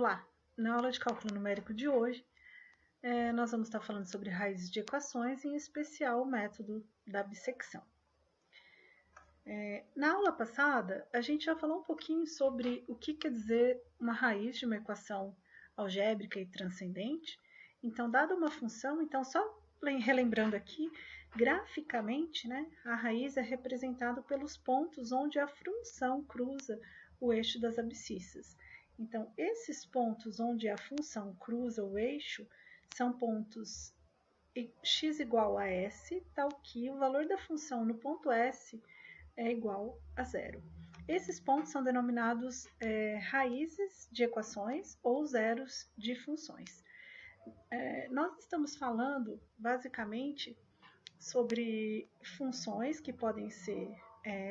Olá! Na aula de cálculo numérico de hoje, nós vamos estar falando sobre raízes de equações, em especial o método da bissecção. Na aula passada, a gente já falou um pouquinho sobre o que quer dizer uma raiz de uma equação algébrica e transcendente. Então, dada uma função, só relembrando aqui, graficamente, a raiz é representada pelos pontos onde a função cruza o eixo das abscissas. Então, esses pontos onde a função cruza o eixo são pontos x igual a s, tal que o valor da função no ponto s é igual a zero. Esses pontos são denominados raízes de equações ou zeros de funções. Nós estamos falando, basicamente, sobre funções que podem ser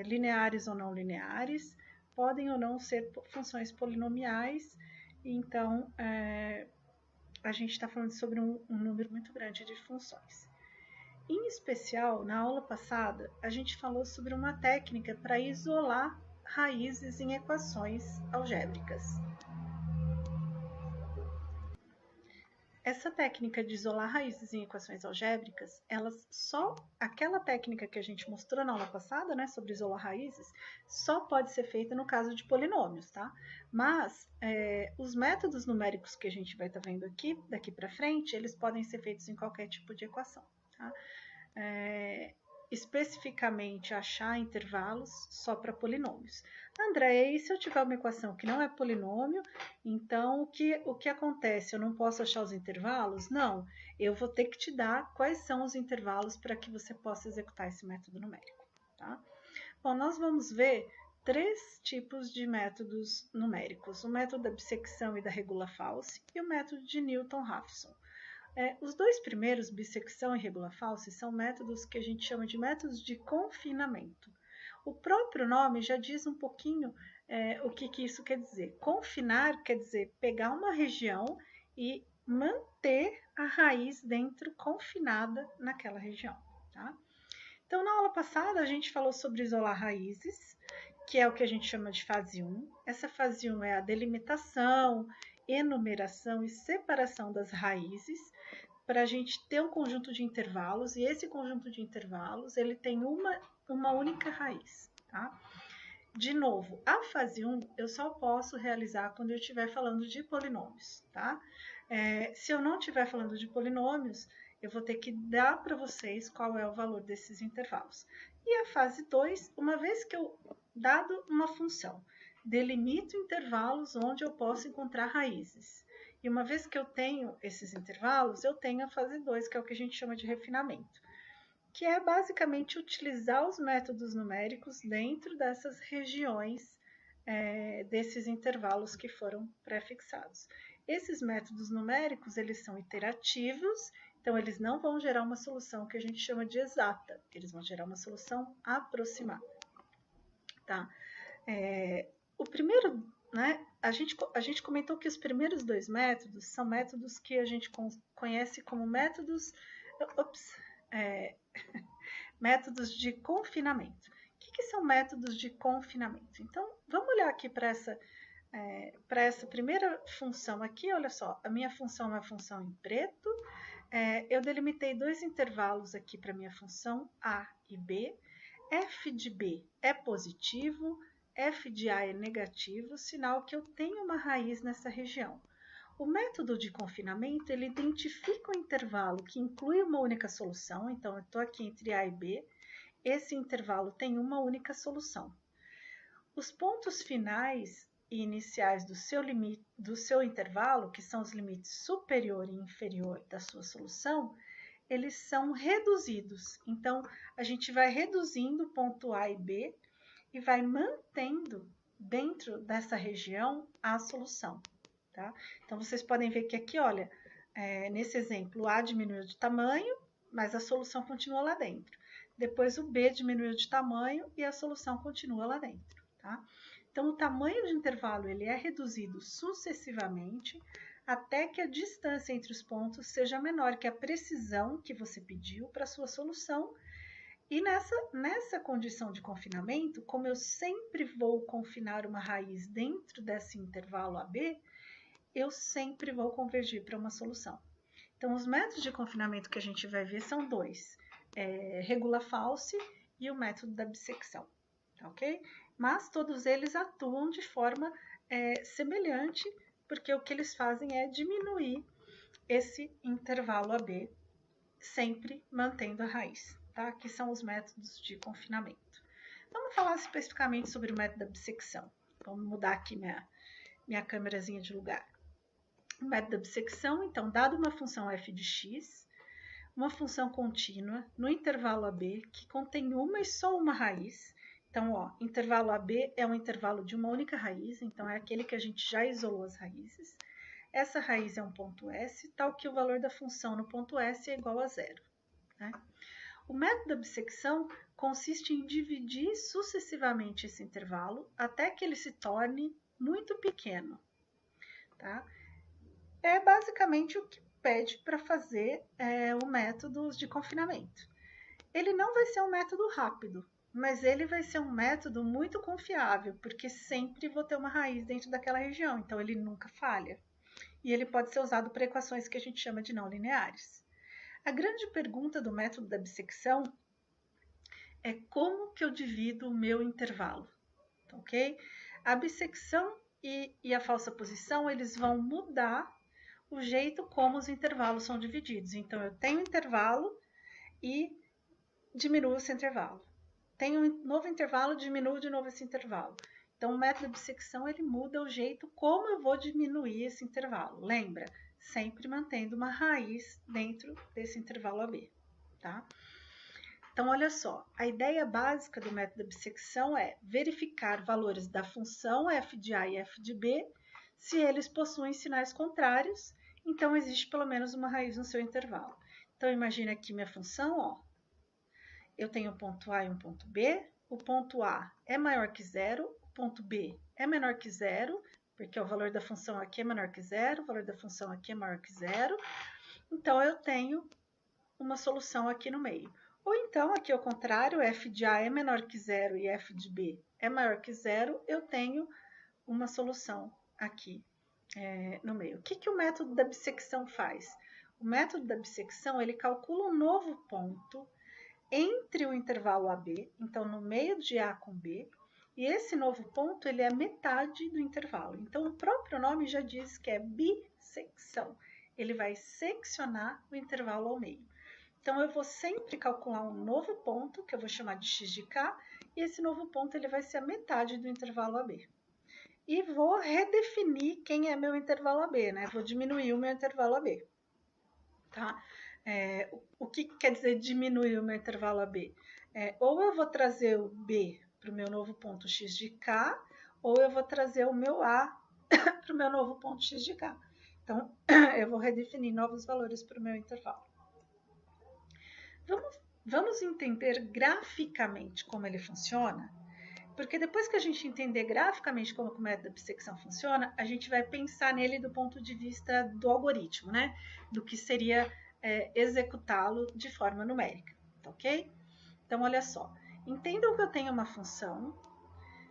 lineares ou não lineares, podem ou não ser funções polinomiais. Então, a gente está falando sobre um número muito grande de funções. Em especial, na aula passada, a gente falou sobre uma técnica para isolar raízes em equações algébricas. Essa técnica de isolar raízes em equações algébricas, aquela técnica que a gente mostrou na aula passada, sobre isolar raízes, só pode ser feita no caso de polinômios, tá? Mas os métodos numéricos que a gente vai estar vendo aqui, daqui para frente, eles podem ser feitos em qualquer tipo de equação, tá? Especificamente achar intervalos só para polinômios. André, e se eu tiver uma equação que não é polinômio, então o que acontece? Eu não posso achar os intervalos? Não, eu vou ter que te dar quais são os intervalos para que você possa executar esse método numérico, tá? Bom, nós vamos ver três tipos de métodos numéricos: o método da bissecção e da regula false e o método de Newton-Raphson. Os dois primeiros, bissecção e regula false, são métodos que a gente chama de métodos de confinamento. O próprio nome já diz um pouquinho o que isso quer dizer. Confinar quer dizer pegar uma região e manter a raiz dentro, confinada naquela região, tá? Então, na aula passada, a gente falou sobre isolar raízes, que é o que a gente chama de fase 1. Essa fase 1 é a delimitação, enumeração e separação das raízes, para a gente ter um conjunto de intervalos, e esse conjunto de intervalos ele tem uma única raiz, tá? De novo, a fase 1 eu só posso realizar quando eu estiver falando de polinômios, tá? Se eu não estiver falando de polinômios, eu vou ter que dar para vocês qual é o valor desses intervalos. E a fase 2, uma vez que eu, dado uma função, delimito intervalos onde eu posso encontrar raízes. E uma vez que eu tenho esses intervalos, eu tenho a fase 2, que é o que a gente chama de refinamento, que é basicamente utilizar os métodos numéricos dentro dessas regiões, desses intervalos que foram pré-fixados. Esses métodos numéricos, eles são iterativos, então eles não vão gerar uma solução que a gente chama de exata, eles vão gerar uma solução aproximada, tá? O primeiro, a gente comentou que os primeiros dois métodos são métodos que a gente conhece como métodos métodos de confinamento. O que são métodos de confinamento? Então, vamos olhar aqui para essa primeira função aqui. Olha só, a minha função é uma função em preto. Eu delimitei dois intervalos aqui para a minha função A e B. F de B é positivo, f de A é negativo, sinal que eu tenho uma raiz nessa região. O método de confinamento, ele identifica um intervalo que inclui uma única solução, então eu estou aqui entre A e B, esse intervalo tem uma única solução. Os pontos finais e iniciais do seu intervalo, que são os limites superior e inferior da sua solução, eles são reduzidos. Então, a gente vai reduzindo o ponto A e B e vai mantendo dentro dessa região a solução, tá? Então, vocês podem ver que aqui, olha, nesse exemplo, o A diminuiu de tamanho, mas a solução continua lá dentro. Depois, o B diminuiu de tamanho e a solução continua lá dentro, tá? Então, o tamanho de intervalo ele é reduzido sucessivamente até que a distância entre os pontos seja menor que a precisão que você pediu para a sua solução. E nessa condição de confinamento, como eu sempre vou confinar uma raiz dentro desse intervalo AB, eu sempre vou convergir para uma solução. Então, os métodos de confinamento que a gente vai ver são dois, regula-false e o método da bissecção, tá ok? Mas todos eles atuam de forma semelhante, porque o que eles fazem é diminuir esse intervalo AB, sempre mantendo a raiz, tá? Que são os métodos de confinamento. Vamos falar especificamente sobre o método da bissecção. Vamos mudar aqui minha câmerazinha de lugar. O método da bissecção, então, dado uma função f de x, uma função contínua no intervalo AB que contém uma e só uma raiz. Então, ó, intervalo AB é um intervalo de uma única raiz, então é aquele que a gente já isolou as raízes. Essa raiz é um ponto S, tal que o valor da função no ponto S é igual a zero, né? O método da bissecção consiste em dividir sucessivamente esse intervalo até que ele se torne muito pequeno, tá? É basicamente o que pede para fazer o método de confinamento. Ele não vai ser um método rápido, mas ele vai ser um método muito confiável, porque sempre vou ter uma raiz dentro daquela região, então ele nunca falha. E ele pode ser usado para equações que a gente chama de não lineares. A grande pergunta do método da bissecção é como que eu divido o meu intervalo, ok? A bissecção e a falsa posição, eles vão mudar o jeito como os intervalos são divididos. Então, eu tenho um intervalo e diminuo esse intervalo. Tenho um novo intervalo, diminuo de novo esse intervalo. Então, o método de bissecção, ele muda o jeito como eu vou diminuir esse intervalo. Lembra? Sempre mantendo uma raiz dentro desse intervalo AB, tá? Então, olha só, a ideia básica do método de bissecção é verificar valores da função f de A e f de B, se eles possuem sinais contrários, então existe pelo menos uma raiz no seu intervalo. Então, imagine aqui minha função, ó. Eu tenho um ponto A e um ponto B, o ponto A é maior que zero, o ponto B é menor que zero, porque o valor da função aqui é menor que zero, o valor da função aqui é maior que zero, então eu tenho uma solução aqui no meio. Ou então, aqui ao contrário, f de A é menor que zero e f de B é maior que zero, eu tenho uma solução aqui no meio. O que o método da bissecção faz? O método da bissecção, ele calcula um novo ponto entre o intervalo AB, então no meio de A com B, e esse novo ponto, ele é metade do intervalo. Então, o próprio nome já diz que é bissecção. Ele vai seccionar o intervalo ao meio. Então, eu vou sempre calcular um novo ponto, que eu vou chamar de x de k, e esse novo ponto ele vai ser a metade do intervalo AB. E vou redefinir quem é meu intervalo AB, né? Vou diminuir o meu intervalo AB, tá? O que quer dizer diminuir o meu intervalo AB? Ou eu vou trazer o B para o meu novo ponto x de k, ou eu vou trazer o meu A para o meu novo ponto x de k. Então, eu vou redefinir novos valores para o meu intervalo. Vamos entender graficamente como ele funciona? Porque depois que a gente entender graficamente como o método da bissecção funciona, a gente vai pensar nele do ponto de vista do algoritmo, né? Do que seria executá-lo de forma numérica, tá ok? Então, olha só. Entendam que eu tenho uma função.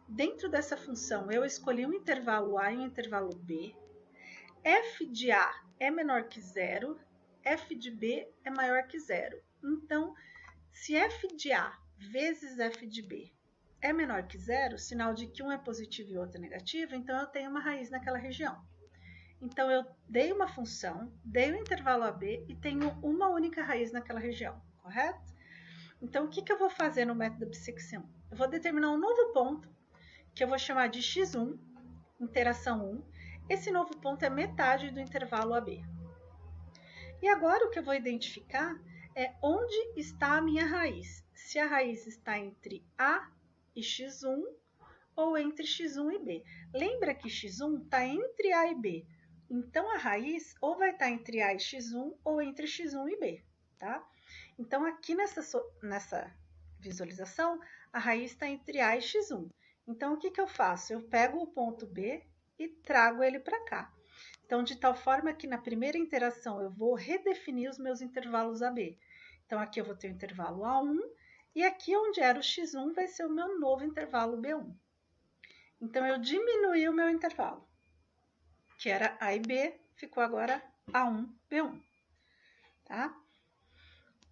Dentro dessa função, eu escolhi um intervalo A e um intervalo B. F de A é menor que zero, f de B é maior que zero. Então, se f de A vezes f de B é menor que zero, sinal de que um é positivo e o outro é negativo, então eu tenho uma raiz naquela região. Então, eu dei uma função, dei o intervalo AB e tenho uma única raiz naquela região, correto? Então, o que eu vou fazer no método da bissecção? Eu vou determinar um novo ponto, que eu vou chamar de x1, interação 1. Esse novo ponto é metade do intervalo AB. E agora o que eu vou identificar é onde está a minha raiz. Se a raiz está entre A e x1 ou entre x1 e B. Lembra que x1 está entre A e B. Então, a raiz ou vai estar entre A e x1 ou entre x1 e B, tá? Então, aqui nessa visualização, a raiz está entre A e x1. Então, o que eu faço? Eu pego o ponto B e trago ele para cá. Então, de tal forma que na primeira interação eu vou redefinir os meus intervalos AB. Então, aqui eu vou ter o intervalo A1 e aqui onde era o x1 vai ser o meu novo intervalo B1. Então, eu diminuí o meu intervalo. que era A e B, ficou agora A1, B1, tá?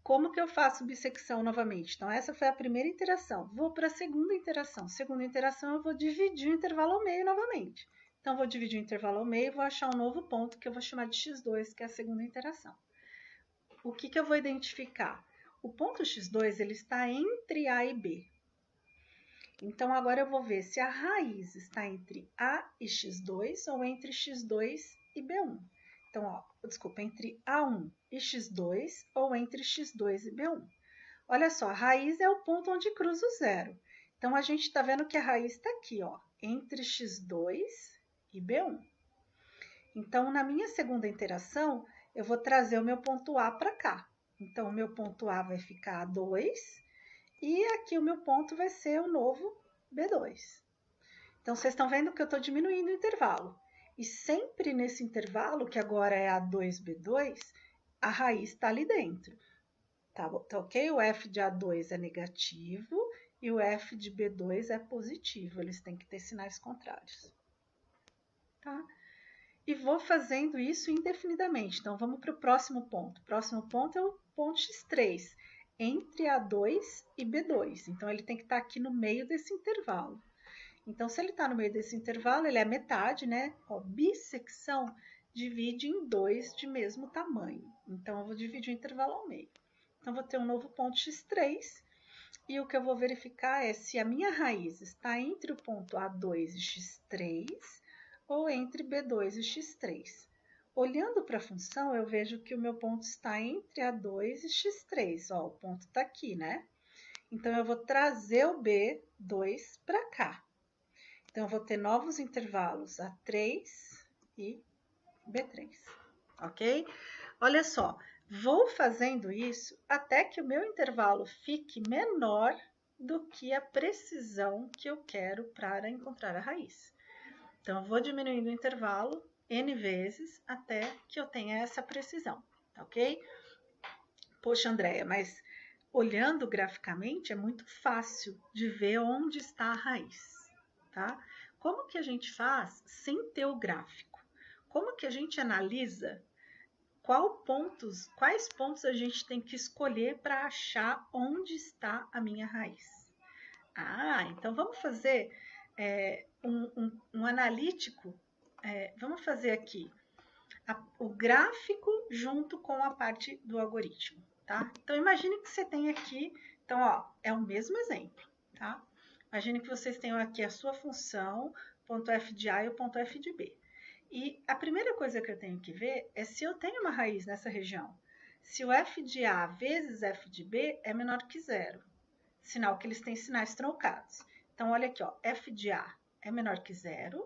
Como que eu faço bissecção novamente? Então, essa foi a primeira interação. Vou para a segunda interação. Segunda interação, eu vou dividir o intervalo ao meio novamente. Então, vou dividir o intervalo ao meio e vou achar um novo ponto que eu vou chamar de x2, que é a segunda interação. O que eu vou identificar? O ponto x2 ele está entre A e B. Então, agora eu vou ver se a raiz está entre A e x2 ou entre x2 e B1. Então, ó, desculpa, entre A1 e x2 ou entre x2 e B1. Olha só, a raiz é o ponto onde cruza o zero. Então, a gente está vendo que a raiz está aqui, ó, entre x2 e B1. Então, na minha segunda interação, eu vou trazer o meu ponto A para cá. Então, o meu ponto A vai ficar 2 e aqui o meu ponto vai ser o novo B2. Então, vocês estão vendo que eu estou diminuindo o intervalo. E sempre nesse intervalo, que agora é A2, B2, a raiz está ali dentro. Tá ok? O f de A2 é negativo e o f de B2 é positivo. Eles têm que ter sinais contrários. Tá? E vou fazendo isso indefinidamente. Então, vamos para o próximo ponto. O próximo ponto é o ponto x3, entre A2 e B2. Então, ele tem que estar aqui no meio desse intervalo. Então, se ele está no meio desse intervalo, ele é metade, né? Ó, bissecção divide em dois de mesmo tamanho. Então, eu vou dividir o intervalo ao meio. Então, vou ter um novo ponto x3. E o que eu vou verificar é se a minha raiz está entre o ponto A2 e x3 ou entre B2 e x3. Olhando para a função, eu vejo que o meu ponto está entre A2 e x3. Ó, o ponto está aqui, né? Então, eu vou trazer o B2 para cá. Então, eu vou ter novos intervalos A3 e B3, ok? Olha só, vou fazendo isso até que o meu intervalo fique menor do que a precisão que eu quero para encontrar a raiz. Então, eu vou diminuindo o intervalo N vezes até que eu tenha essa precisão, ok? Poxa, Andréia, mas olhando graficamente é muito fácil de ver onde está a raiz. Tá? Como que a gente faz sem ter o gráfico? Como que a gente analisa quais pontos a gente tem que escolher para achar onde está a minha raiz? Então vamos fazer um analítico. Vamos fazer aqui o gráfico junto com a parte do algoritmo. Tá? Então imagine que você tem aqui, então ó, é o mesmo exemplo, tá? Imagine que vocês tenham aqui a sua função, ponto f de A e o ponto f de B. E a primeira coisa que eu tenho que ver é se eu tenho uma raiz nessa região. Se o f de A vezes f de B é menor que zero, sinal que eles têm sinais truncados. Então, olha aqui, ó, f de A é menor que zero,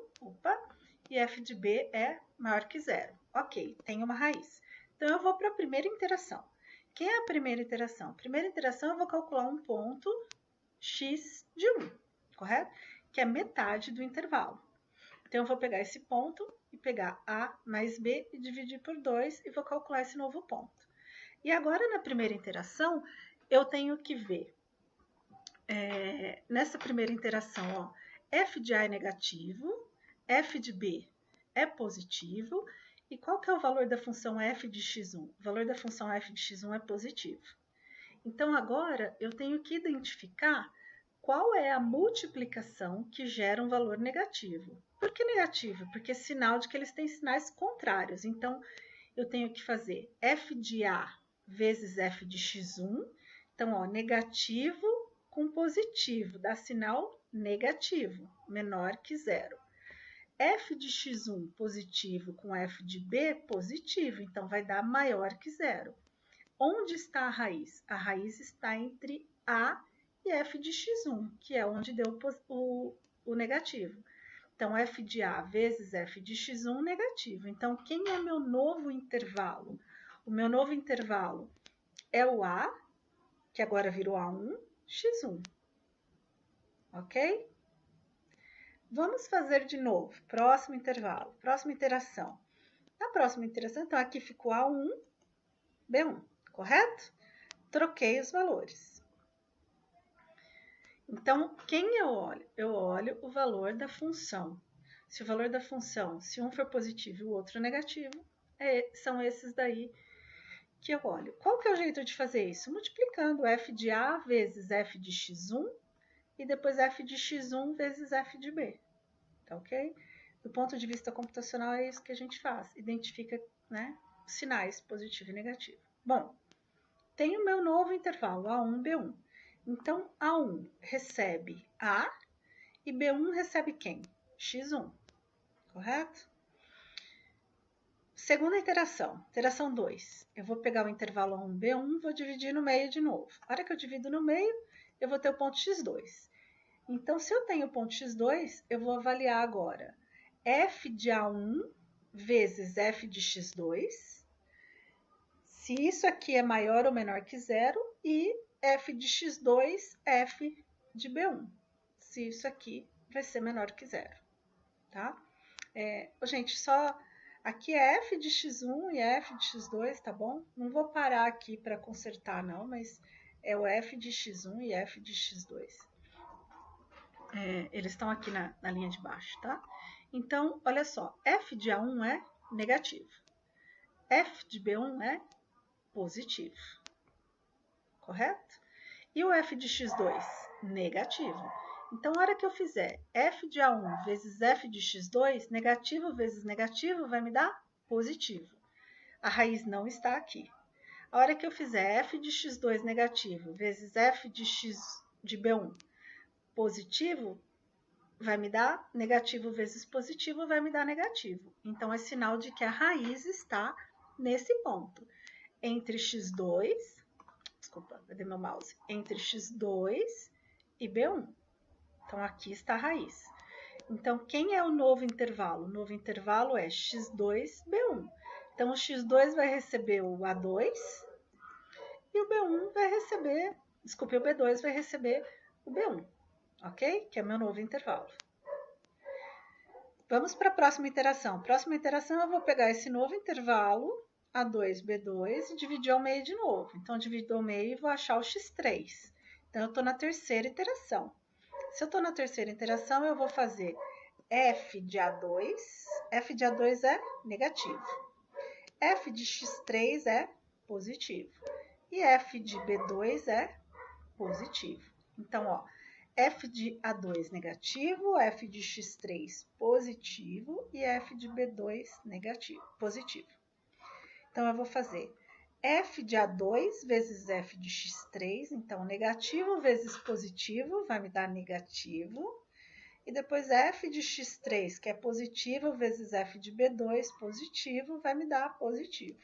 e f de B é maior que zero. Ok, tem uma raiz. Então, eu vou para a primeira interação. Quem é a primeira interação? A primeira interação eu vou calcular um ponto x de 1, correto? Que é metade do intervalo. Então, eu vou pegar esse ponto e pegar A mais B e dividir por 2 e vou calcular esse novo ponto. E agora, na primeira interação, eu tenho que ver, nessa primeira interação, ó, f de A é negativo, f de B é positivo, e qual que é o valor da função f de x1? O valor da função f de x1 é positivo. Então, agora, eu tenho que identificar qual é a multiplicação que gera um valor negativo. Por que negativo? Porque é sinal de que eles têm sinais contrários. Então, eu tenho que fazer f de A vezes f de x1. Então, ó, negativo com positivo, dá sinal negativo, menor que zero. F de x1 positivo com f de B positivo, então vai dar maior que zero. Onde está a raiz? A raiz está entre A e f de x1, que é onde deu o negativo. Então, f de A vezes f de x1 negativo. Então, quem é meu novo intervalo? O meu novo intervalo é o A, que agora virou A1, x1. Ok? Vamos fazer de novo. Próximo intervalo, próxima interação. Na próxima interação, então, aqui ficou A1, B1, correto? Troquei os valores. Então, quem eu olho? Eu olho o valor da função. se o valor da função, se um for positivo e o outro negativo, são esses daí que eu olho. Qual que é o jeito de fazer isso? Multiplicando f de A vezes f de x1 e depois f de x1 vezes f de B, tá ok? Do ponto de vista computacional é isso que a gente faz, identifica, né, sinais positivo e negativo. Bom, tem o meu novo intervalo, A1, B1. Então, A1 recebe A e B1 recebe quem? X1, correto? Segunda iteração, iteração 2. Eu vou pegar o intervalo A1, B1, vou dividir no meio de novo. A hora que eu divido no meio, eu vou ter o ponto x2. Então, se eu tenho o ponto x2, eu vou avaliar agora f de A1 vezes f de x2, se isso aqui é maior ou menor que zero, e f de x2, f de B1, se isso aqui vai ser menor que zero, tá? Gente, só aqui é f de x1 e f de x2, tá bom? Não vou parar aqui para consertar não, mas é o f de x1 e f de x2. Eles estão aqui na linha de baixo, tá? Então, olha só, f de A1 é negativo, f de B1 é positivo, correto? E o f de x2? Negativo. Então, a hora que eu fizer f de A1 vezes f de x2, negativo vezes negativo vai me dar positivo. A raiz não está aqui. A hora que eu fizer f de x2 negativo vezes f de x de B1 positivo, vai me dar negativo vezes positivo, vai me dar negativo. Então, é sinal de que a raiz está nesse ponto. Entre x2, desculpa, perdi meu mouse, entre x2 e B1. Então, aqui está a raiz. Então, quem é o novo intervalo? O novo intervalo é x2, B1. Então, o x2 vai receber o A2 e o B1 vai receber, desculpe, o B2 vai receber o B1, ok? Que é meu novo intervalo. Vamos para a próxima iteração. Próxima iteração, eu vou pegar esse novo intervalo, A2, B2, e dividir ao meio de novo. Então, eu divido ao meio e vou achar o x3. Então, eu estou na terceira iteração. Se eu estou na terceira iteração, eu vou fazer f de A2. F de A2 é negativo. F de x3 é positivo. E f de B2 é positivo. Então, ó, f de A2 negativo, f de x3 positivo e f de B2 negativo, positivo. Então, eu vou fazer f de A2 vezes f de x3, então negativo vezes positivo vai me dar negativo. E depois f de x3, que é positivo, vezes f de B2 positivo, vai me dar positivo.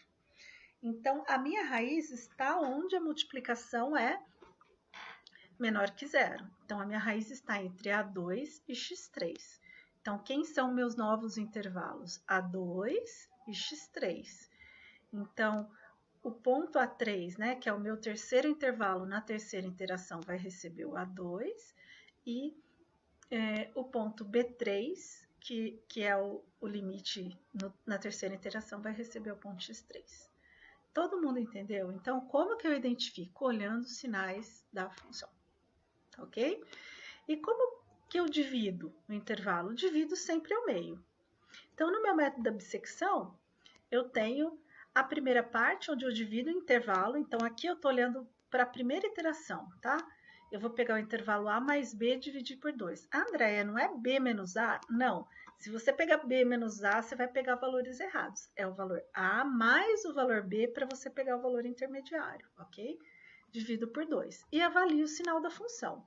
Então, a minha raiz está onde a multiplicação é menor que zero. Então, a minha raiz está entre A2 e x3. Então, quem são meus novos intervalos? A2 e x3. Então, o ponto A3, né, que é o meu terceiro intervalo na terceira iteração, vai receber o A2. E o ponto B3, que é o limite na terceira iteração, vai receber o ponto x3. Todo mundo entendeu? Então, como que eu identifico? Olhando os sinais da função. Ok? E como que eu divido o intervalo? Divido sempre ao meio. Então, no meu método da bissecção, eu tenho a primeira parte, onde eu divido o intervalo. Então, aqui eu estou olhando para a primeira iteração, tá? Eu vou pegar o intervalo A mais B e dividir por 2. Andréia, não é B menos A? Não. Se você pegar B menos A, você vai pegar valores errados. É o valor A mais o valor B para você pegar o valor intermediário, ok? Divido por 2 e avalio o sinal da função.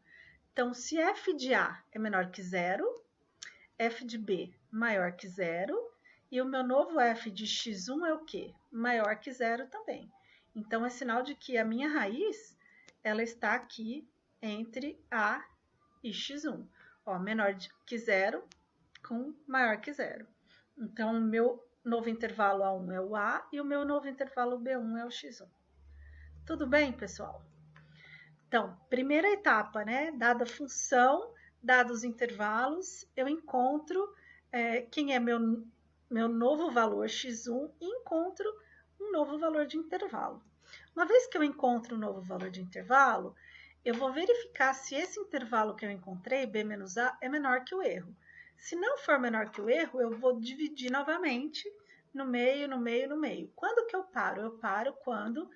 Então, se f de A é menor que zero, f de B maior que zero, e o meu novo f de x1 é o quê? Maior que zero também. Então, é sinal de que a minha raiz, ela está aqui entre A e x1. Ó, menor que zero com maior que zero. Então, o meu novo intervalo A1 é o A e o meu novo intervalo B1 é o x1. Tudo bem, pessoal? Então, primeira etapa, né? Dada a função, dados os intervalos, eu encontro quem é meu novo valor x1 e encontro um novo valor de intervalo. Uma vez que eu encontro um novo valor de intervalo, eu vou verificar se esse intervalo que eu encontrei, B menos A, é menor que o erro. Se não for menor que o erro, eu vou dividir novamente no meio, no meio, no meio. Quando que eu paro? Eu paro quando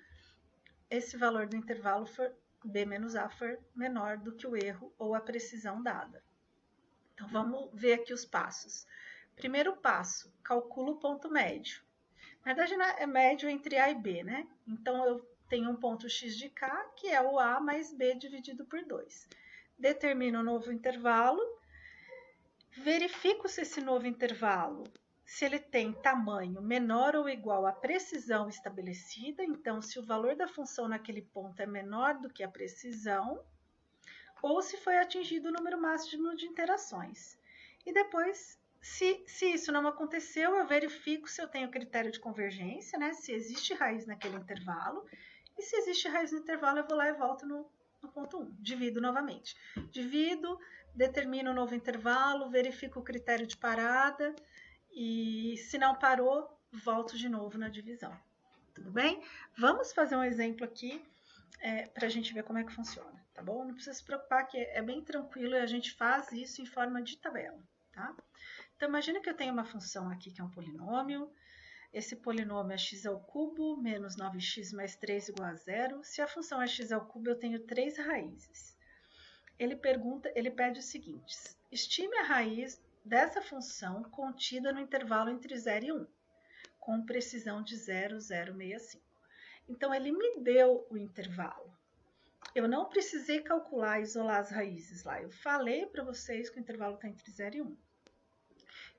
esse valor do intervalo for B menos A for menor do que o erro ou a precisão dada. Então, vamos ver aqui os passos. Primeiro passo, calculo o ponto médio. Na verdade, é médio entre A e B, né? Então, eu tenho um ponto x de k, que é o A mais B dividido por 2. Determino um novo intervalo, verifico se esse novo intervalo, se ele tem tamanho menor ou igual à precisão estabelecida, então se o valor da função naquele ponto é menor do que a precisão, ou se foi atingido o número máximo de interações. E depois, se isso não aconteceu, eu verifico se eu tenho critério de convergência, né? Se existe raiz naquele intervalo, e se existe raiz no intervalo, eu vou lá e volto no ponto 1. Divido novamente. Divido, determino um novo intervalo, verifico o critério de parada, e se não parou, volto de novo na divisão. Tudo bem? Vamos fazer um exemplo aqui para a gente ver como é que funciona, tá bom? Não precisa se preocupar que é bem tranquilo e a gente faz isso em forma de tabela, tá? Então, imagina que eu tenho uma função aqui que é um polinômio. Esse polinômio é x ao cubo menos 9x mais 3 igual a 0. Se a função é x ao cubo, eu tenho 3 raízes. Ele pede o seguinte: estime a raiz dessa função contida no intervalo entre 0 e 1, com precisão de 0,065. Então, ele me deu o intervalo. Eu não precisei calcular e isolar as raízes lá. Eu falei para vocês que o intervalo está entre 0 e 1.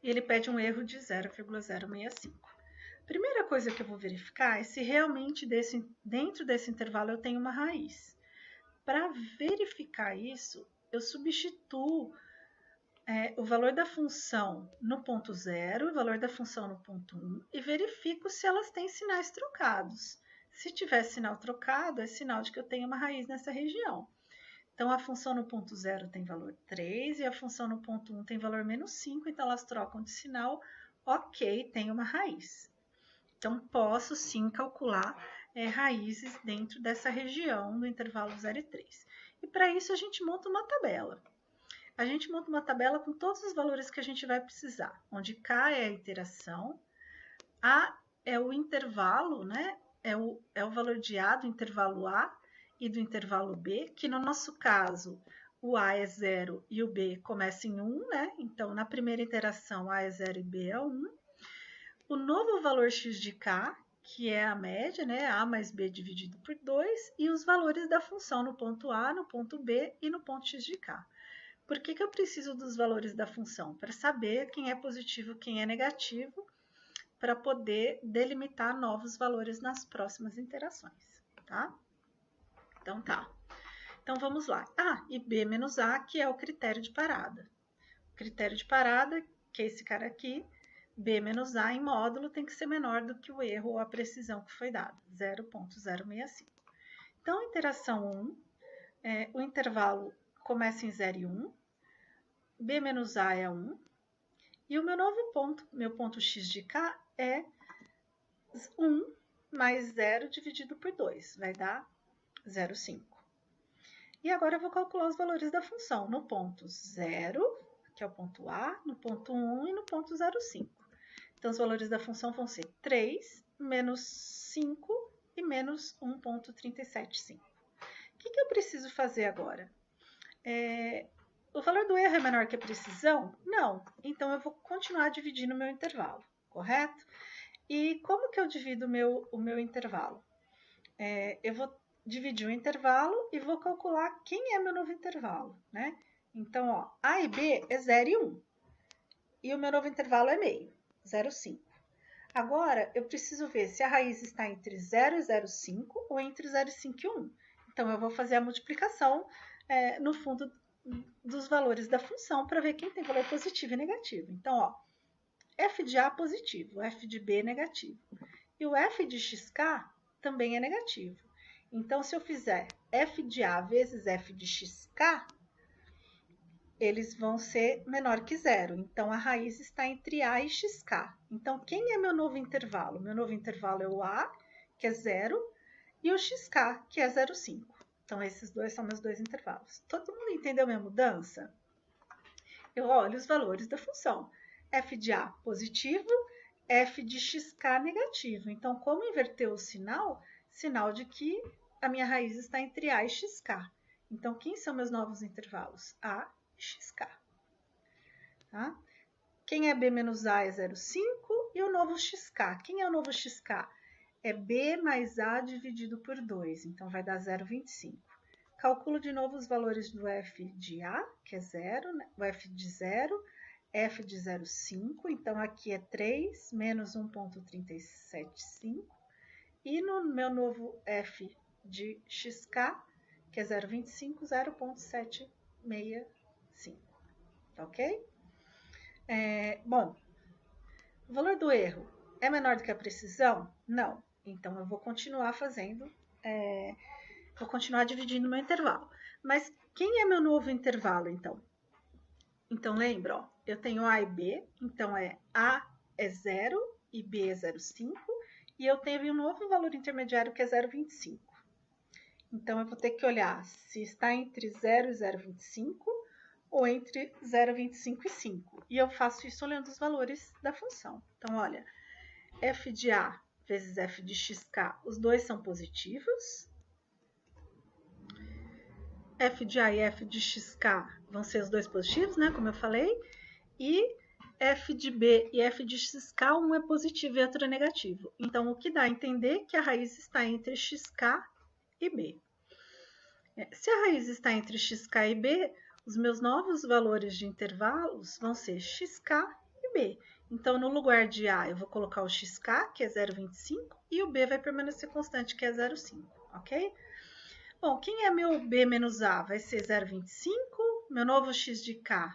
E ele pede um erro de 0,065. Primeira coisa que eu vou verificar é se realmente dentro desse intervalo eu tenho uma raiz. Para verificar isso, eu substituo o valor da função no ponto 0, o valor da função no ponto 1 e verifico se elas têm sinais trocados. Se tiver sinal trocado, é sinal de que eu tenho uma raiz nessa região. Então, a função no ponto 0 tem valor 3 e a função no ponto 1 tem valor menos 5, então elas trocam de sinal, ok, tem uma raiz. Então, posso sim calcular raízes dentro dessa região do intervalo 0 e 3. E para isso a gente monta uma tabela. A gente monta uma tabela com todos os valores que a gente vai precisar, onde K é a iteração, A é o intervalo, né? É o valor de A do intervalo A e do intervalo B, que no nosso caso o A é 0 e o B começa em 1, né? Então, na primeira iteração, A é 0 e B é 1. O novo valor x de k, que é a média, né? A mais B dividido por 2, e os valores da função no ponto A, no ponto B e no ponto x de k. Por que eu preciso dos valores da função? Para saber quem é positivo e quem é negativo, para poder delimitar novos valores nas próximas interações, tá? Então, tá. Então, vamos lá. E B menos A, que é o critério de parada. O critério de parada, que é esse cara aqui, B menos A em módulo tem que ser menor do que o erro ou a precisão que foi dada, 0,065. Então, interação 1, o intervalo começa em 0 e 1, B menos A é 1, e o meu novo ponto, meu ponto x de k é 1 mais 0 dividido por 2, vai dar 0,5. E agora eu vou calcular os valores da função no ponto 0, que é o ponto A, no ponto 1 e no ponto 0,5. Então, os valores da função vão ser 3, menos 5 e menos 1,375. O que eu preciso fazer agora? O valor do erro é menor que a precisão? Não. Então, eu vou continuar dividindo o meu intervalo, correto? E como que eu divido o meu intervalo? Eu vou dividir o intervalo e vou calcular quem é meu novo intervalo, né? Então, ó, A e B é 0 e 1. E o meu novo intervalo é meio, 0,5. Agora, eu preciso ver se a raiz está entre 0 e 0,5 ou entre 0,5 e 1. Então, eu vou fazer a multiplicação no fundo dos valores da função para ver quem tem valor positivo e negativo. Então, ó, f de A positivo, f de B negativo. E o f de xk também é negativo. Então, se eu fizer f de A vezes f de xk, eles vão ser menor que 0. Então, a raiz está entre A e xk. Então, quem é meu novo intervalo? Meu novo intervalo é o A, que é 0, e o xk, que é 0,5. Então, esses dois são meus dois intervalos. Todo mundo entendeu minha mudança? eu olho os valores da função. f de a positivo, f de xk negativo. Então, como inverteu o sinal, sinal de que a minha raiz está entre a e xk. Então, quem são meus novos intervalos? A e xk. Tá? Quem é b menos a é 0,5 e o novo xk. Quem é o novo xk? É b mais a dividido por 2, então vai dar 0,25. Calculo de novo os valores do f de a, que é 0, né? O f de 0, f de 0,5, então aqui é 3 menos 1,375. E no meu novo f de xk, que é 0,25, 0,765. Tá ok? Bom, o valor do erro é menor do que a precisão? Não. Então, eu vou continuar fazendo, vou continuar dividindo meu intervalo. Mas quem é meu novo intervalo, então? Então, lembra, ó, eu tenho A e B, então A é 0 e B é 0,5, e eu tenho um novo valor intermediário que é 0,25. Então, eu vou ter que olhar se está entre 0 e 0,25 ou entre 0,25 e 5. E eu faço isso olhando os valores da função. Então, olha, f de a vezes f de xk, os dois são positivos. F de a e f de xk vão ser os dois positivos, né, como eu falei. E f de b e f de xk, um é positivo e outro é negativo. Então, o que dá a entender que a raiz está entre xk e b. Se a raiz está entre xk e b, os meus novos valores de intervalos vão ser xk e b. Então, no lugar de a, eu vou colocar o xk, que é 0,25, e o b vai permanecer constante, que é 0,5, ok? Bom, quem é meu b menos a? Vai ser 0,25. Meu novo x de k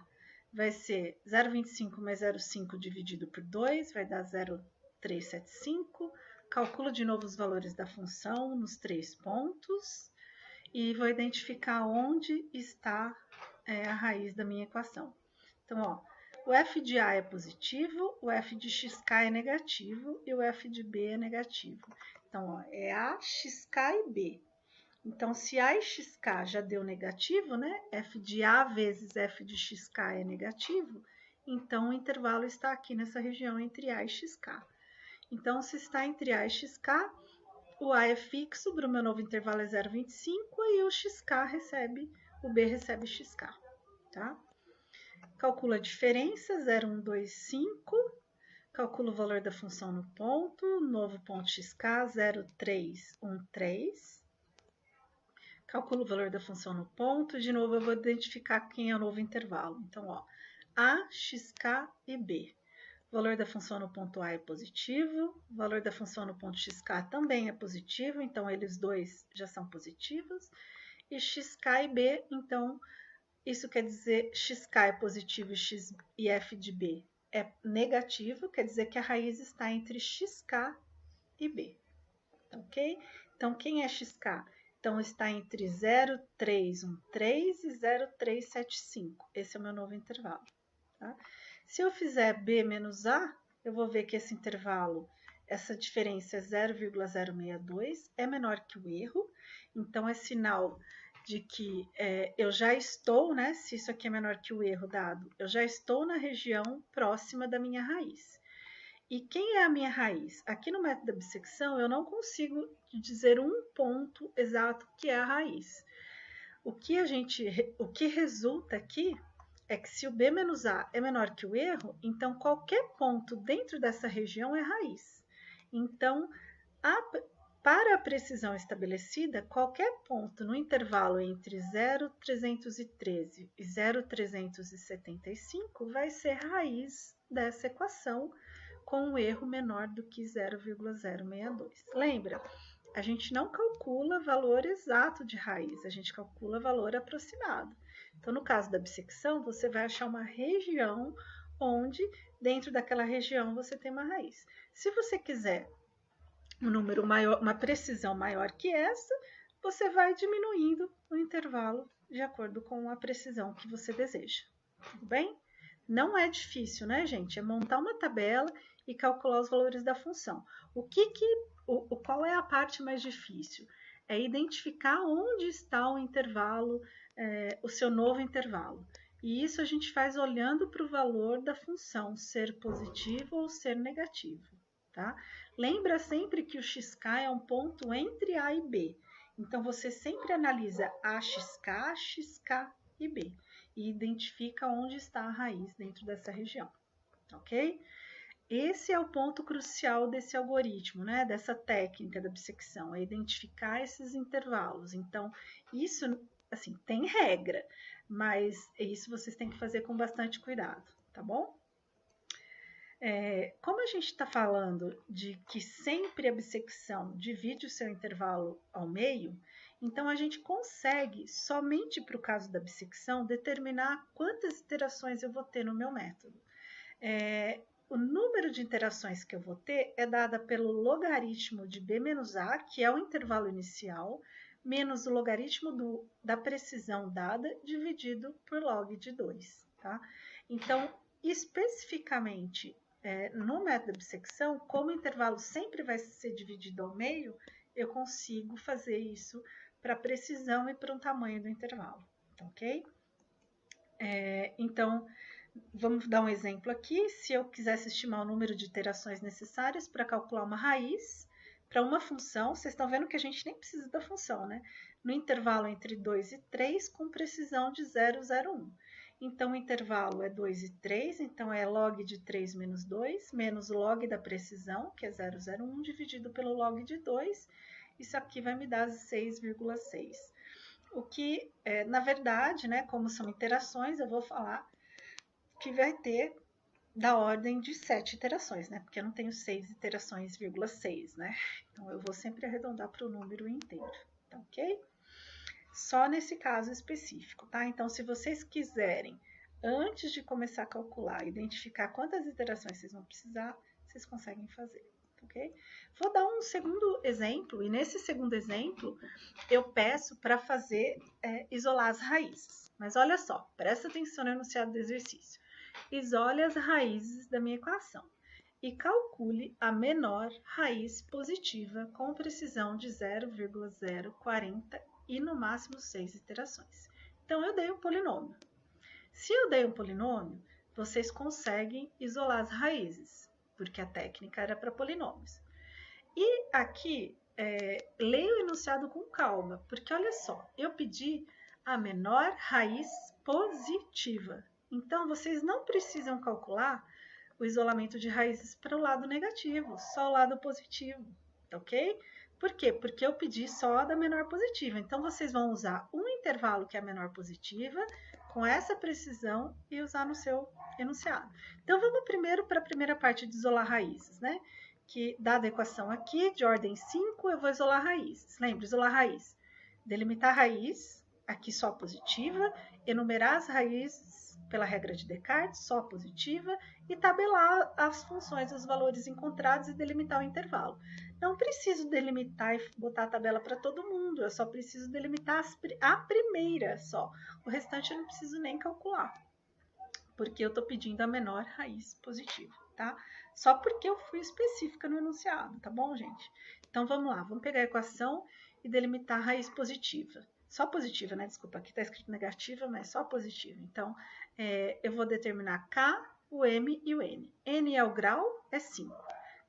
vai ser 0,25 mais 0,5 dividido por 2, vai dar 0,375. Calculo de novo os valores da função nos 3 pontos. E vou identificar onde está a raiz da minha equação. Então, ó, o f de a é positivo, o f de xk é negativo e o f de b é negativo. Então, ó, é a, xk e b. Então, se a e xk já deu negativo, né? F de a vezes f de xk é negativo, então o intervalo está aqui nessa região entre a e xk. Então, se está entre a e xk, o a é fixo, para o meu novo intervalo é 0,25 e o b recebe xk, tá? Calculo a diferença, 0,125, calculo o valor da função no ponto, novo ponto xk, 0,313. Calculo o valor da função no ponto, de novo eu vou identificar quem é o novo intervalo. Então, ó, a, xk e b. O valor da função no ponto A é positivo, o valor da função no ponto xk também é positivo, então eles dois já são positivos. E xk e b, então, isso quer dizer xk é positivo e f de b é negativo, quer dizer que a raiz está entre xk e b, ok? Então, quem é xk? Então, está entre 0,313 e 0,375. Esse é o meu novo intervalo, tá? Se eu fizer b menos a, eu vou ver que esse intervalo, essa diferença é 0,062, é menor que o erro. Então, é sinal de que eu já estou, né? Se isso aqui é menor que o erro dado, eu já estou na região próxima da minha raiz. E quem é a minha raiz? Aqui no método da bissecção, eu não consigo dizer um ponto exato que é a raiz. O que resulta aqui é que se o b menos a é menor que o erro, então qualquer ponto dentro dessa região é raiz. Então, para a precisão estabelecida, qualquer ponto no intervalo entre 0,313 e 0,375 vai ser raiz dessa equação, com um erro menor do que 0,062. Lembra? A gente não calcula valor exato de raiz, a gente calcula valor aproximado. Então, no caso da bissecção, você vai achar uma região onde, dentro daquela região, você tem uma raiz. Se você quiser um número maior, uma precisão maior que essa, você vai diminuindo o intervalo de acordo com a precisão que você deseja. Tudo bem? Não é difícil, né, gente? É montar uma tabela e calcular os valores da função. Qual é a parte mais difícil? É identificar onde está o intervalo, o seu novo intervalo. E isso a gente faz olhando para o valor da função, ser positivo ou ser negativo, tá? Lembra sempre que o xk é um ponto entre A e B. Então, você sempre analisa AXK, XK e B e identifica onde está a raiz dentro dessa região, ok? Esse é o ponto crucial desse algoritmo, né? Dessa técnica da bissecção, é identificar esses intervalos. Então, isso, assim, tem regra, mas isso vocês têm que fazer com bastante cuidado, tá bom? Como a gente está falando de que sempre a bissecção divide o seu intervalo ao meio, então a gente consegue, somente para o caso da bissecção, determinar quantas iterações eu vou ter no meu método. O número de interações que eu vou ter é dada pelo logaritmo de b menos a, que é o intervalo inicial, menos o logaritmo da precisão dada, dividido por log de 2. Tá? Então, especificamente, no método de bissecção, como o intervalo sempre vai ser dividido ao meio, eu consigo fazer isso para precisão e para o tamanho do intervalo, ok? Então, vamos dar um exemplo aqui. Se eu quisesse estimar o número de iterações necessárias para calcular uma raiz para uma função, vocês estão vendo que a gente nem precisa da função, né? No intervalo entre 2 e 3, com precisão de 0,01. Então, o intervalo é 2 e 3, então é log de 3 menos 2, menos o log da precisão, que é 0,01, dividido pelo log de 2. Isso aqui vai me dar 6,6. O que, na verdade, né, como são iterações, eu vou falar que vai ter da ordem de 7 iterações, né? Porque eu não tenho 6 iterações, 6, né? Então, eu vou sempre arredondar para o número inteiro, tá ok? Só nesse caso específico, tá? Então, se vocês quiserem, antes de começar a calcular, identificar quantas iterações vocês vão precisar, vocês conseguem fazer, ok? Vou dar um segundo exemplo, e nesse segundo exemplo, eu peço para fazer isolar as raízes. Mas olha só, presta atenção no enunciado do exercício. Isole as raízes da minha equação e calcule a menor raiz positiva com precisão de 0,040 e no máximo 6 iterações. Então, eu dei um polinômio. Se eu dei um polinômio, vocês conseguem isolar as raízes, porque a técnica era para polinômios. E aqui, leia o enunciado com calma, porque olha só, eu pedi a menor raiz positiva. Então, vocês não precisam calcular o isolamento de raízes para o lado negativo, só o lado positivo, ok? Por quê? Porque eu pedi só a da menor positiva. Então, vocês vão usar um intervalo que é a menor positiva, com essa precisão, e usar no seu enunciado. Então, vamos primeiro para a primeira parte de isolar raízes, né? Que, dada a equação aqui, de ordem 5, eu vou isolar raízes. Lembra, isolar raiz. Delimitar a raiz, aqui só positiva, enumerar as raízes pela regra de Descartes, só positiva, e tabelar as funções, os valores encontrados e delimitar o intervalo. Não preciso delimitar e botar a tabela para todo mundo, eu só preciso delimitar a primeira só. O restante eu não preciso nem calcular, porque eu estou pedindo a menor raiz positiva, tá? Só porque eu fui específica no enunciado, tá bom, gente? Então, vamos lá, vamos pegar a equação e delimitar a raiz positiva. Só positiva, né? Desculpa, aqui está escrito negativa, mas só positiva. Então, eu vou determinar K, o M e o N. N é o grau, é 5.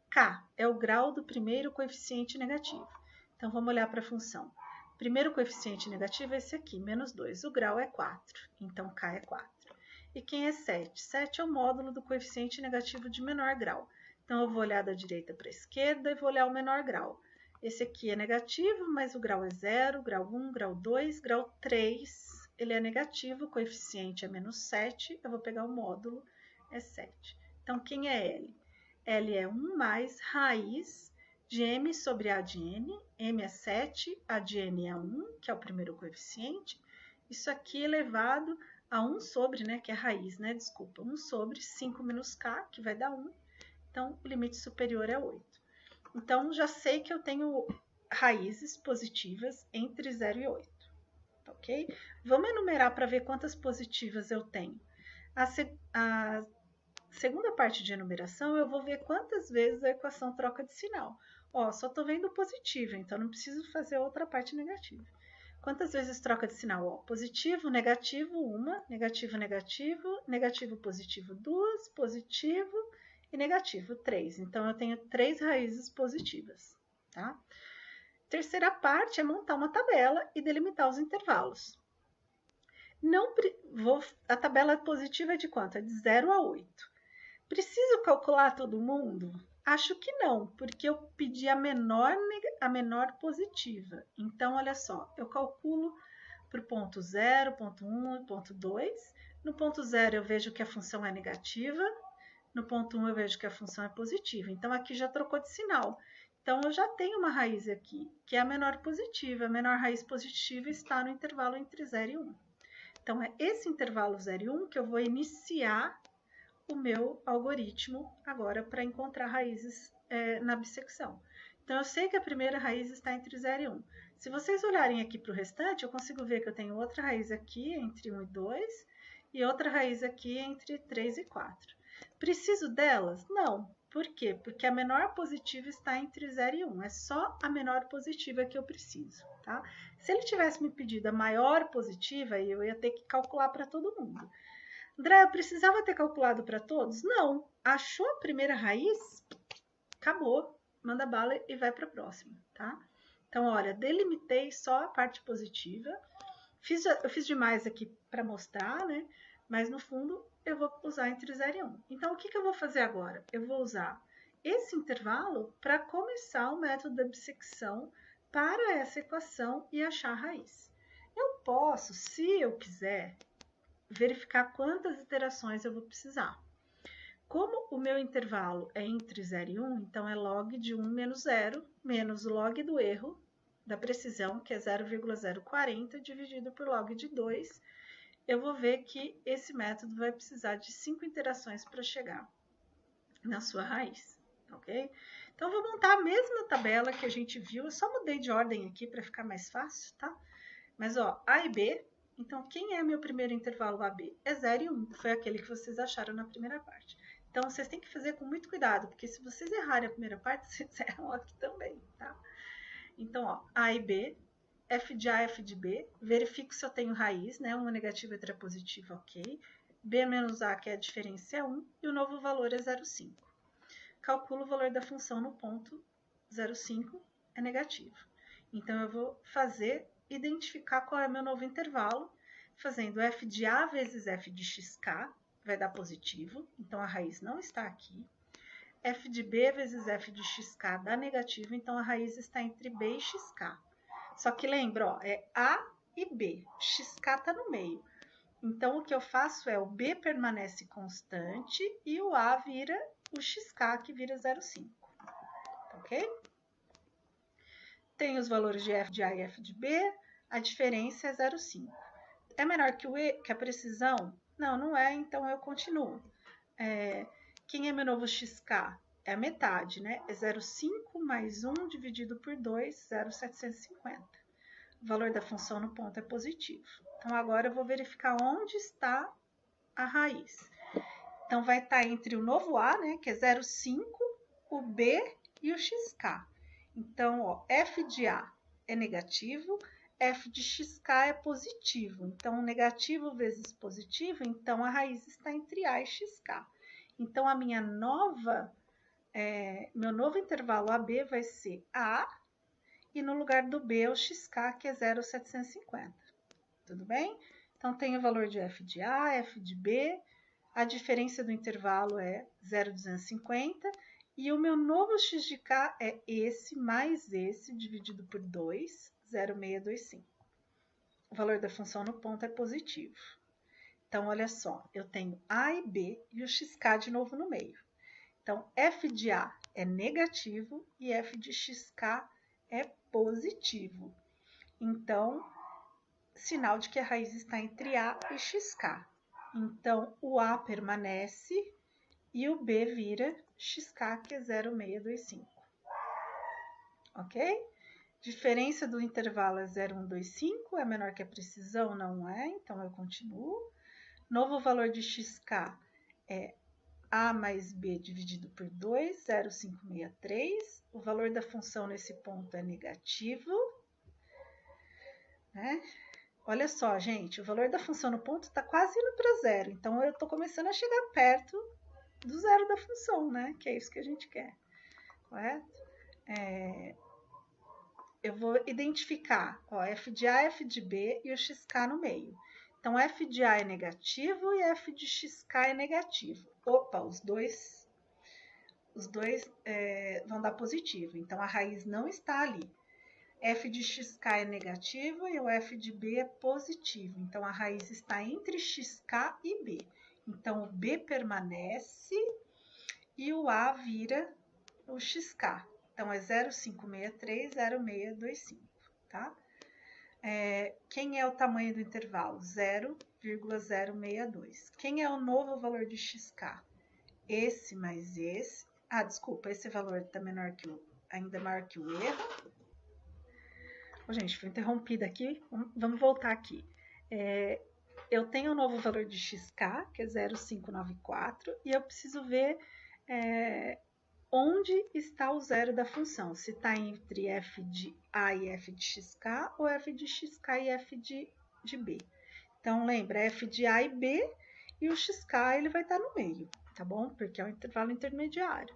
K é o grau do primeiro coeficiente negativo. Então, vamos olhar para a função. Primeiro coeficiente negativo é esse aqui, menos 2. O grau é 4, então K é 4. E quem é 7? 7 é o módulo do coeficiente negativo de menor grau. Então, eu vou olhar da direita para a esquerda e vou olhar o menor grau. Esse aqui é negativo, mas o grau é 0, grau 1, grau 2, grau 3, ele é negativo, o coeficiente é menos 7, eu vou pegar o módulo, é 7. Então, quem é L? L é 1 mais raiz de M sobre A de N, M é 7, A de N é 1, que é o primeiro coeficiente, isso aqui elevado a 1 sobre, né, que é a raiz, né, desculpa, 1 sobre 5 menos K, que vai dar 1, então o limite superior é 8. Então, já sei que eu tenho raízes positivas entre 0 e 8, ok? Vamos enumerar para ver quantas positivas eu tenho. A segunda parte de enumeração, eu vou ver quantas vezes a equação troca de sinal. Ó, só estou vendo positiva, então não preciso fazer outra parte negativa. Quantas vezes troca de sinal? Ó, positivo, negativo, 1, negativo, negativo, negativo, positivo, 2, positivo e negativo, 3. Então, eu tenho 3 raízes positivas, tá? Terceira parte é montar uma tabela e delimitar os intervalos. A tabela positiva é de quanto? É de 0 a 8. Preciso calcular todo mundo? Acho que não, porque eu pedi a menor positiva. Então, olha só, eu calculo para o ponto 0, ponto 1 e ponto 2. No ponto 0 eu vejo que a função é negativa, no ponto 1 eu vejo que a função é positiva. Então, aqui já trocou de sinal. Então, eu já tenho uma raiz aqui, que é a menor positiva. A menor raiz positiva está no intervalo entre 0 e 1. Então, é esse intervalo 0 e 1 que eu vou iniciar o meu algoritmo agora para encontrar raízes na bissecção. Então, eu sei que a primeira raiz está entre 0 e 1. Se vocês olharem aqui para o restante, eu consigo ver que eu tenho outra raiz aqui entre 1 e 2 e outra raiz aqui entre 3 e 4. Preciso delas? Não. Por quê? Porque a menor positiva está entre 0 e 1. É só a menor positiva que eu preciso, tá? Se ele tivesse me pedido a maior positiva, eu ia ter que calcular para todo mundo. André, eu precisava ter calculado para todos? Não. Achou a primeira raiz? Acabou. Manda bala e vai para a próxima, tá? Então, olha, delimitei só a parte positiva. Eu fiz demais aqui para mostrar, né? Mas, no fundo, eu vou usar entre 0 e 1. Então, o que eu vou fazer agora? Eu vou usar esse intervalo para começar o método da bissecção para essa equação e achar a raiz. Eu posso, se eu quiser, verificar quantas iterações eu vou precisar. Como o meu intervalo é entre 0 e 1, então é log de 1 menos 0, menos o log do erro, da precisão, que é 0,040, dividido por log de 2, eu vou ver que esse método vai precisar de 5 iterações para chegar na sua raiz, ok? Então, eu vou montar a mesma tabela que a gente viu, eu só mudei de ordem aqui para ficar mais fácil, tá? Mas, ó, A e B, então, quem é meu primeiro intervalo AB? É 0 e 1, foi aquele que vocês acharam na primeira parte. Então, vocês têm que fazer com muito cuidado, porque se vocês errarem a primeira parte, vocês erram aqui também, tá? Então, ó, A e B, F de A, F de B, verifico se eu tenho raiz, né? Uma negativa e outra positiva, ok. B menos A, que é a diferença, é 1, e o novo valor é 0,5. Calculo o valor da função no ponto 0,5, é negativo. Então, eu vou identificar qual é o meu novo intervalo, fazendo f de A vezes f de xk, vai dar positivo, então a raiz não está aqui. F de B vezes f de xk dá negativo, então a raiz está entre B e xk. Só que lembra, ó, é A e B, xk está no meio. Então, o que eu faço é o B permanece constante e o A vira o xk, que vira 0,5, ok? Tem os valores de f de A e f de B, a diferença é 0,5. É menor que que a precisão? Não, não é, então eu continuo. Quem é meu novo xk? É a metade, né? É 0,5 mais 1 dividido por 2, 0,750. O valor da função no ponto é positivo. Então, agora eu vou verificar onde está a raiz. Então, vai estar entre o novo A, né, que é 0,5, o B e o xk. Então, ó, f de A é negativo, f de xk é positivo. Então, negativo vezes positivo, então a raiz está entre A e xk. Então, a minha meu novo intervalo AB vai ser A, e no lugar do B é o xk, que é 0,750. Tudo bem? Então, tem o valor de f de A, f de B, a diferença do intervalo é 0,250, e o meu novo x de k é esse mais esse, dividido por 2, 0,625. O valor da função no ponto é positivo. Então, olha só, eu tenho A e B e o xk de novo no meio. Então, f de A é negativo e f de xk é positivo. Então, sinal de que a raiz está entre A e xk. Então, o A permanece e o B vira xk, que é 0,625. Ok? Diferença do intervalo é 0,125, é menor que a precisão? Não é, então eu continuo. Novo valor de xk é A mais B dividido por 2, 0,563. O valor da função nesse ponto é negativo. né? Olha só, gente, o valor da função no ponto está quase indo para zero, então eu estou começando a chegar perto do zero da função, né? Que é isso que a gente quer, correto? Eu vou identificar, ó, f de A, f de B e o xk no meio. Então, f de A é negativo e f de xk é negativo. Opa, os dois vão dar positivo, então a raiz não está ali. F de xk é negativo e o f de b é positivo. Então, a raiz está entre xk e b. Então, o b permanece e o a vira o xk. Então, é 0,563,0625, tá? Quem é o tamanho do intervalo? 0,062. Quem é o novo valor de xk? Esse mais esse. Ah, desculpa, esse valor está menor que ainda maior que o erro. Gente, fui interrompida aqui. Vamos voltar aqui. Eu tenho um novo valor de xk, que é 0,594, e eu preciso ver onde está o zero da função. Se está entre f de a e f de xk, ou f de xk e f de b. Então, lembra, f de a e b, e o xk ele vai estar no meio, tá bom? Porque é um intervalo intermediário.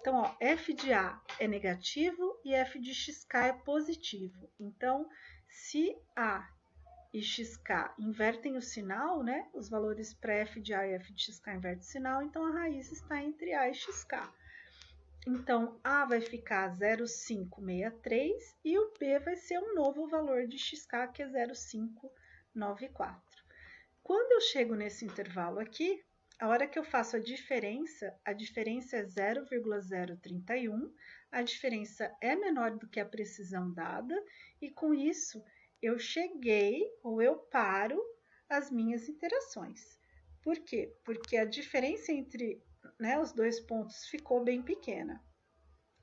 Então, ó, f de A é negativo e f de xk é positivo. Então, se A e xk invertem o sinal, né? Os valores para f de A e f de xk invertem o sinal, então a raiz está entre A e xk. Então, A vai ficar 0,563 e o B vai ser um novo valor de xk, que é 0,594. Quando eu chego nesse intervalo aqui, a hora que eu faço a diferença é 0,031, a diferença é menor do que a precisão dada, e com isso eu cheguei ou eu paro as minhas interações. Por quê? Porque a diferença entre os dois pontos ficou bem pequena.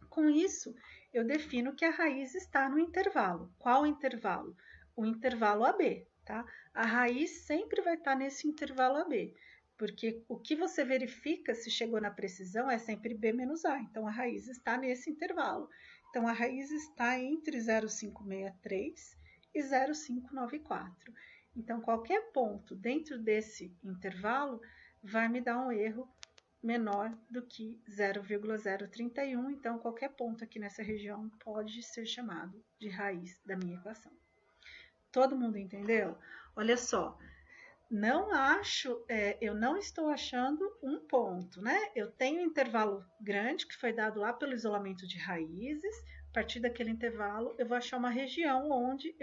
Com isso, eu defino que a raiz está no intervalo. Qual intervalo? O intervalo AB, tá? A raiz sempre vai estar nesse intervalo AB, porque o que você verifica se chegou na precisão é sempre B menos A. Então, a raiz está nesse intervalo. Então, a raiz está entre 0,563 e 0,594. Então, qualquer ponto dentro desse intervalo vai me dar um erro menor do que 0,031, então qualquer ponto aqui nessa região pode ser chamado de raiz da minha equação. Todo mundo entendeu? Olha só, eu não estou achando um ponto, né? Eu tenho um intervalo grande que foi dado lá pelo isolamento de raízes. A partir daquele intervalo, eu vou achar uma região onde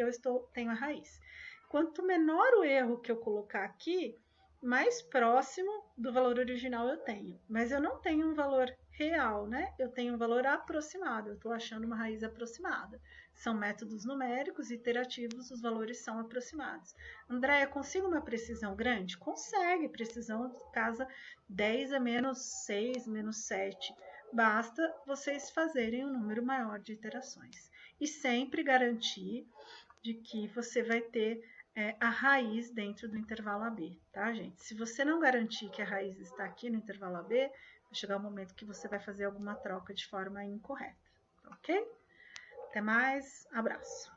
tenho a raiz. Quanto menor o erro que eu colocar aqui, mais próximo do valor original eu tenho. Mas eu não tenho um valor real, né? Eu tenho um valor aproximado, eu estou achando uma raiz aproximada. São métodos numéricos, iterativos, os valores são aproximados. Andréia, consigo uma precisão grande? Consegue, precisão casa 10 a menos 6, menos 7. Basta vocês fazerem um número maior de iterações. E sempre garantir de que você vai ter a raiz dentro do intervalo AB, tá, gente? Se você não garantir que a raiz está aqui no intervalo AB, vai chegar um momento que você vai fazer alguma troca de forma incorreta, ok? Até mais, abraço!